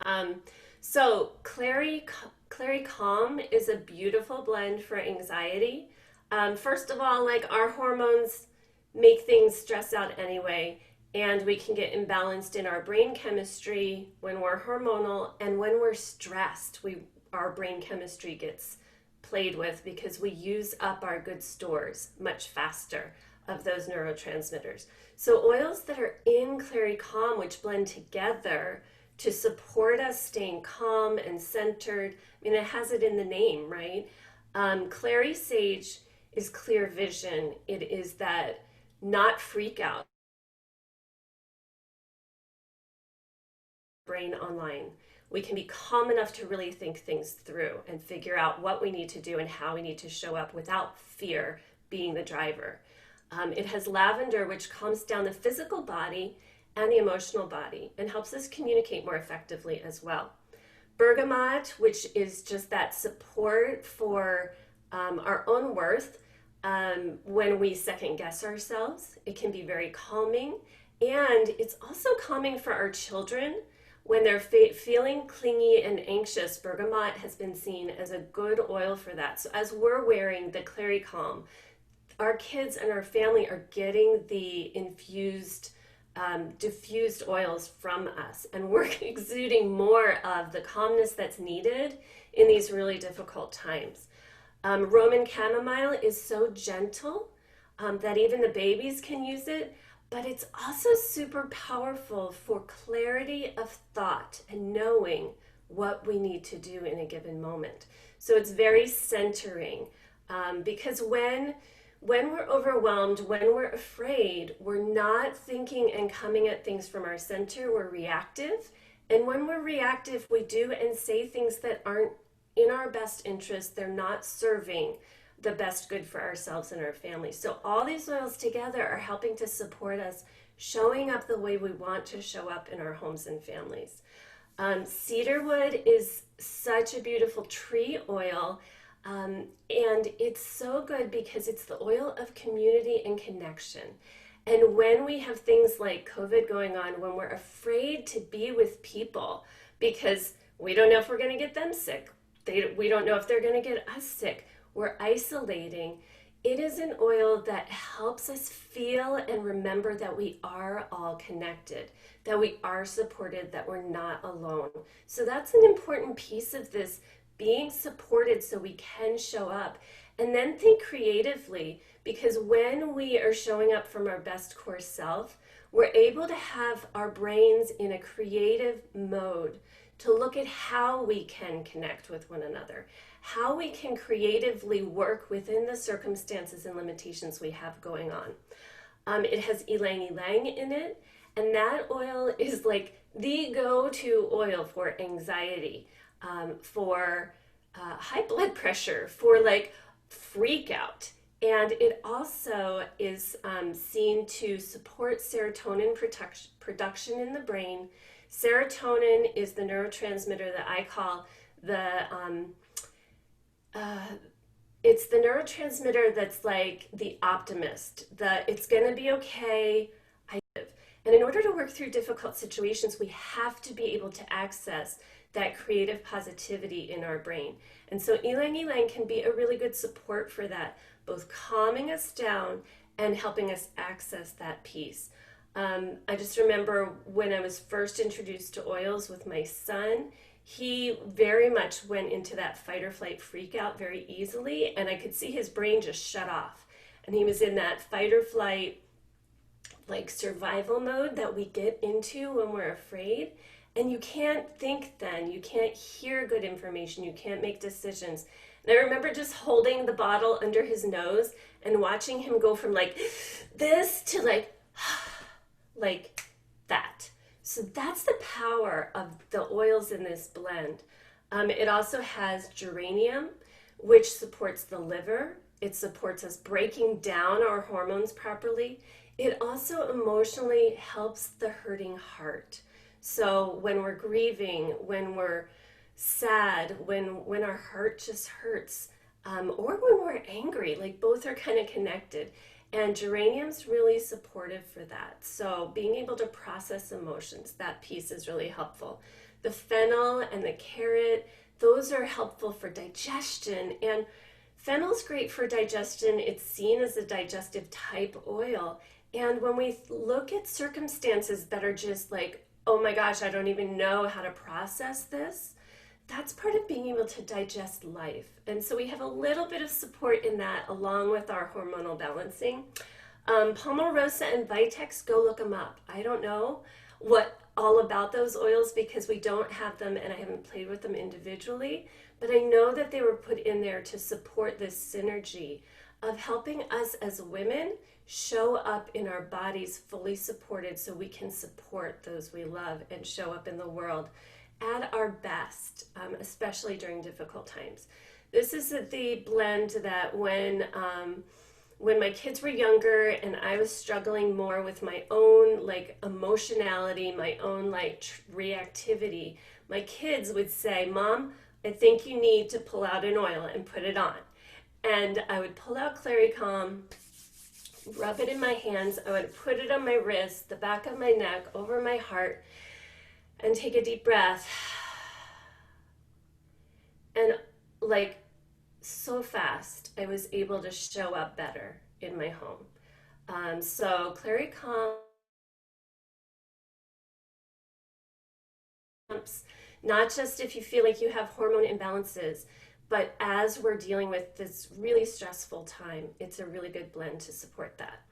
Um, ClaryCalm is a beautiful blend for anxiety. First of all, like our hormones make things stress out anyway, and we can get imbalanced in our brain chemistry when we're hormonal, and when we're stressed, our brain chemistry gets played with because we use up our good stores much faster of those neurotransmitters. So oils that are in ClaryCalm, which blend together to support us staying calm and centered. I mean, it has it in the name, right? Clary Sage is clear vision. It is that not freak out brain online. We can be calm enough to really think things through and figure out what we need to do and how we need to show up without fear being the driver. It has lavender, which calms down the physical body and the emotional body and helps us communicate more effectively as well. Bergamot, which is just that support for our own worth when we second guess ourselves. It can be very calming, and it's also calming for our children when they're feeling clingy and anxious. Bergamot has been seen as a good oil for that. So as we're wearing the ClaryCalm, our kids and our family are getting the infused, diffused oils from us, and we're exuding more of the calmness that's needed in these really difficult times. Roman chamomile is so gentle that even the babies can use it, but it's also super powerful for clarity of thought and knowing what we need to do in a given moment. So it's very centering, because when we're overwhelmed, when we're afraid, we're not thinking and coming at things from our center, we're reactive. And when we're reactive, we do and say things that aren't in our best interest. They're not serving the best good for ourselves and our families. So all these oils together are helping to support us showing up the way we want to show up in our homes and families. Cedarwood is such a beautiful tree oil. And it's so good because it's the oil of community and connection. And when we have things like COVID going on, when we're afraid to be with people because we don't know if we're going to get them sick, we don't know if they're going to get us sick, we're isolating, it is an oil that helps us feel and remember that we are all connected, that we are supported, that we're not alone. So that's an important piece of this, being supported so we can show up. And then think creatively, because when we are showing up from our best core self, we're able to have our brains in a creative mode to look at how we can connect with one another, how we can creatively work within the circumstances and limitations we have going on. It has ylang ylang in it, and that oil is like the go-to oil for anxiety, for high blood pressure, for like freak out. And it also is seen to support serotonin production in the brain. Serotonin is the neurotransmitter that I call it's the neurotransmitter that's like the optimist, it's going to be okay. And in order to work through difficult situations, we have to be able to access that creative positivity in our brain. And so ylang ylang can be a really good support for that, both calming us down and helping us access that piece. I just remember when I was first introduced to oils with my son, he very much went into that fight or flight freak out very easily, and I could see his brain just shut off. And he was in that fight or flight, like survival mode that we get into when we're afraid. And you can't think then, you can't hear good information, you can't make decisions. And I remember just holding the bottle under his nose and watching him go from like this to like that. So that's the power of the oils in this blend. It also has geranium, which supports the liver. It supports us breaking down our hormones properly. It also emotionally helps the hurting heart. So when we're grieving, when we're sad, when our heart just hurts, or when we're angry, like both are kind of connected. And geranium's really supportive for that. So being able to process emotions, that piece is really helpful. The fennel and the carrot, those are helpful for digestion. And fennel's great for digestion. It's seen as a digestive type oil. And when we look at circumstances that are just like, oh my gosh, I don't even know how to process this, that's part of being able to digest life. And so we have a little bit of support in that along with our hormonal balancing. Palmarosa and Vitex, go look them up. I don't know what all about those oils because we don't have them and I haven't played with them individually, but I know that they were put in there to support this synergy of helping us as women show up in our bodies fully supported so we can support those we love and show up in the world at our best, especially during difficult times. This is the blend that when my kids were younger and I was struggling more with my own like emotionality, my own like reactivity, my kids would say, Mom, I think you need to pull out an oil and put it on. And I would pull out ClaryCalm, rub it in my hands, I would put it on my wrist, the back of my neck, over my heart, and take a deep breath. And like so fast, I was able to show up better in my home. So ClaryCalm, not just if you feel like you have hormone imbalances, but as we're dealing with this really stressful time, it's a really good blend to support that.